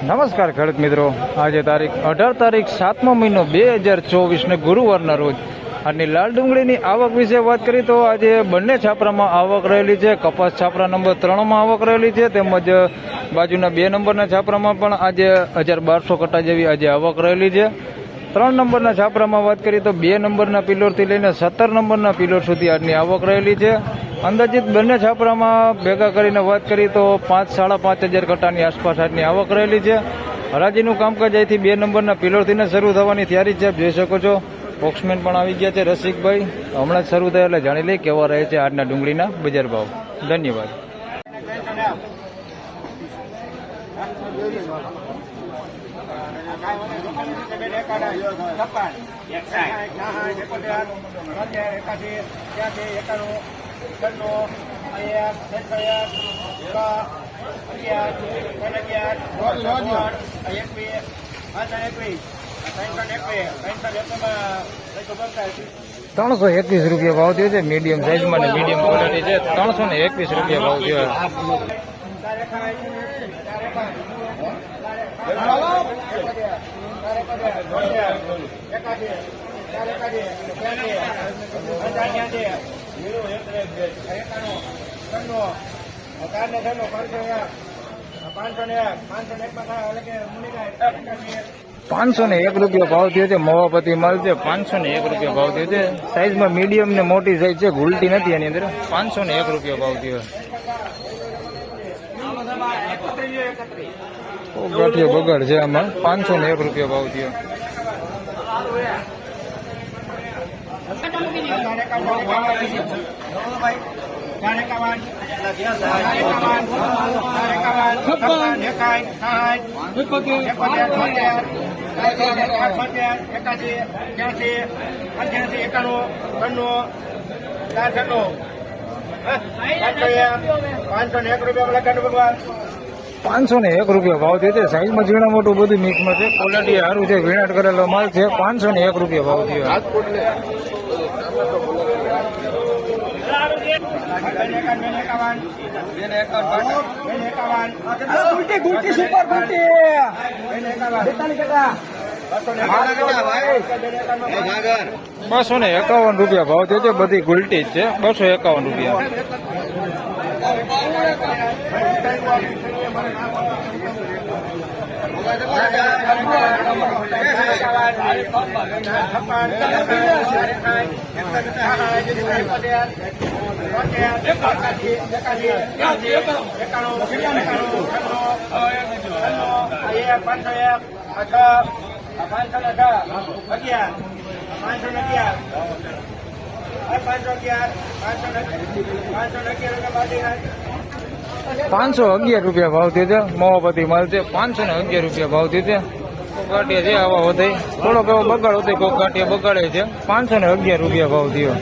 નમસ્કાર ખેડૂત મિત્રો, આજે તારીખ 18 તારીખ 7મો મહિનો 2024 ને ગુરુવારના રોજ આજની લાલ ડુંગળીની આવક વિશે વાત કરી તો આજે બંને છાપરામાં આવક રહેલી છે. કપાસ છાપરા નંબર 3માં આવક રહેલી છે, તેમજ બાજુના 2 નંબરના છાપરામાં પણ આજે 1200 કટ્ટા જેવી આજે આવક રહેલી છે. 3 નંબરના છાપરામાં વાત કરીએ તો 2 નંબરના પિલોરથી લઈને 17 નંબરના પિલોર સુધી આજની આવક રહેલી છે. અંદાજિત બંને છાપરામાં ભેગા કરીને વાત કરીએ તો 5-5.5 હજાર કટ્ટાની આસપાસ આજની આવક રહેલી છે. હરાજીનું કામકાજ અહીંથી 2 નંબરના પિલોરથી શરૂ થવાની તૈયારી છે. જોઈ શકો છો બોક્સમેન પણ આવી ગયા છે રસિકભાઈ. હમણાં જ શરૂ થયા એટલે જાણી લઈ કેવા રહે છે આજના ડુંગળીના બજાર ભાવ. ધન્યવાદ. ₹321 ભાવ થયો છે. મીડિયમ સાઇઝમાં ને મીડિયમ ક્વોલિટી છે. 321 ભાવ થયો. ₹501 ભાવ થયો છે. મવાપતિ માલ છે. ₹501 ભાવ થયો છે. સાઈઝમાં મીડિયમ ને મોટી સાઈઝ છે, ગુલટી નથી એની અંદર. ₹501 ભાવ થયો. ગાંઠિયો બગાડ છે આમાં. ₹501 ભાવ થયો. ₹501 ભાવ થયો છે. સાઈઝમાં ઝીણા મોટું બધું મિક્સમાં છે. ક્વોલિટી સારું છે. વિનાટ કરેલો માલ છે. ₹501 ભાવ થયો. ₹251 ભાવ થયો છે. બધી ગુલટી જ છે. ₹251. ₹511 ભાવ થયો છે. મહાપતિ માલ છે. ₹511 ભાવ થયો છે. ગાંઠિયા છે આવા વધે. થોડોક એવો બગાડ હોતે, કોઈક ગાંઠિયા બગાડે છે. ₹511 ભાવ થયો.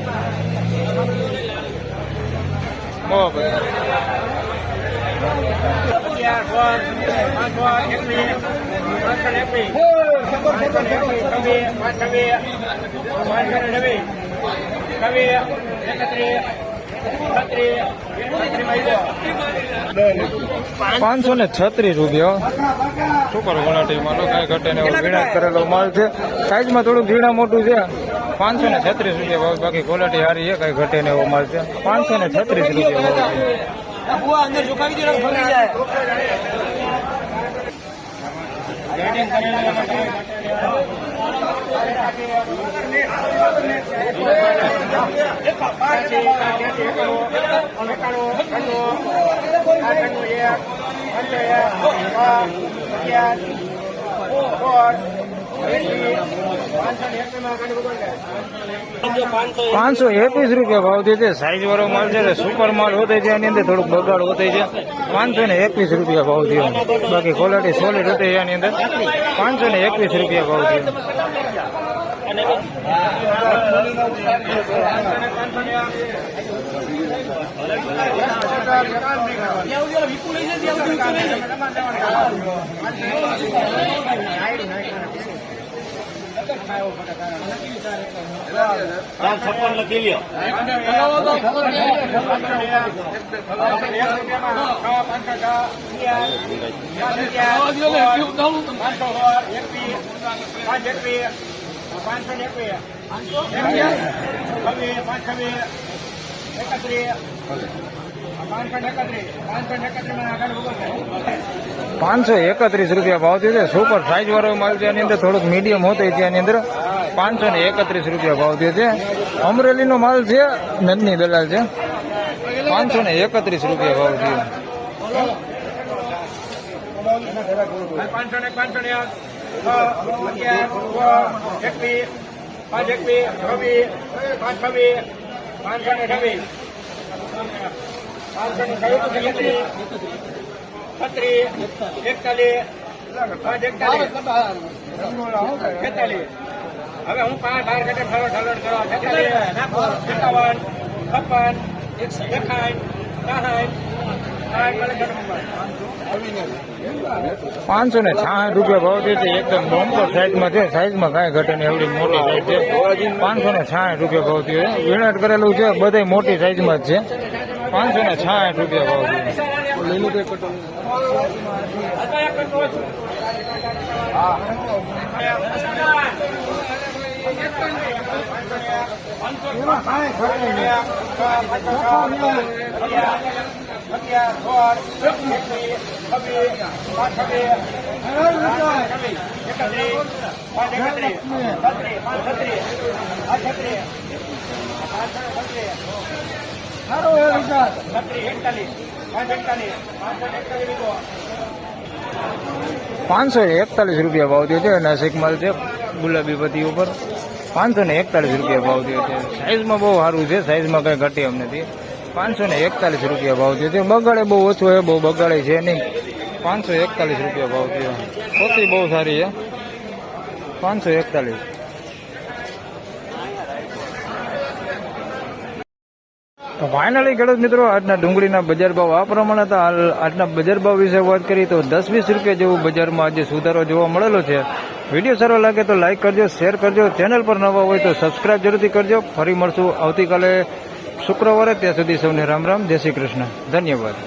₹536 સુપર ક્વોલિટી માલ, કઈ ઘટે ને વીણાટ કરેલો માલ છે. સાઈઝમાં થોડુંક ઝીણા મોટું છે. ₹536 ભાવ. બાકી ક્વોલિટી સારી છે, કઈ ઘટે ને એવો માલ છે. ₹536 ભાવ છે. ₹521 ભાવ થયો છે. સાઈઝ વાળો માલ છે. સુપર માલ હોતે છે. એની અંદર થોડુંક બગાડ હોતે છે. ₹521 ભાવ થયો. બાકી ક્વોલિટી સોલિડ હોતે છે એની અંદર. ₹521 ભાવ થયો. ₹56 લખી લ્યો. ₹531 ભાવ થયો છે. સુપર સાઇઝ વાળો માલ છે. આની અંદર થોડુંક મીડિયમ હોતો છે. આની અંદર ₹531 ભાવ થયો છે. અમરેલીનો માલ છે. નંદની દલાલ છે. ₹531 ભાવ થયો. 541 હવે હું 5 12 ઘટે ઠલડ કરો 57 56 61 ₹566 ભાવ થયો છે. એકદમ બોમ્બર સાઈઝમાં છે. સાઈઝમાં કાંઈ ઘટે નહીં. એવડી મોટી સાઈઝ છે. ₹566 ભાવ થયો છે. વિનાટ કરેલું છે. બધાય મોટી સાઈઝમાં જ છે. ₹566 ભાવ થયો. ₹541 ભાવ થયો છે. નાસિક માલ છે. ગુલાબી પત્તી ઉપર ₹541 ભાવ થયો છે. સાઈઝમાં બહુ સારું છે. સાઈઝમાં કઈ ઘટી એમ નથી. ₹541 ભાવ થયો છે. બગાડે બહુ ઓછો છે. બહુ બગાડે છે નહીં. ₹541 ભાવ થયો. પોતી બહુ સારી છે. 541. તો ફાઇનલી ખેડૂત મિત્રો આજના ડુંગળીના બજાર ભાવ આ પ્રમાણે હતા. હાલ આજના બજાર ભાવ વિશે વાત કરીએ તો 10-20 રૂપિયા જેવું બજારમાં આજે સુધારો જોવા મળેલો છે. વિડીયો સારો લાગે તો લાઇક કરજો, શેર કરજો. ચેનલ પર નવા હોય તો સબસ્ક્રાઇબ જરૂરથી કરજો. ફરી મળશું આવતીકાલે શુક્રવારે. ત્યાં સુધી સૌને રામ રામ, જય શ્રી કૃષ્ણ, ધન્યવાદ.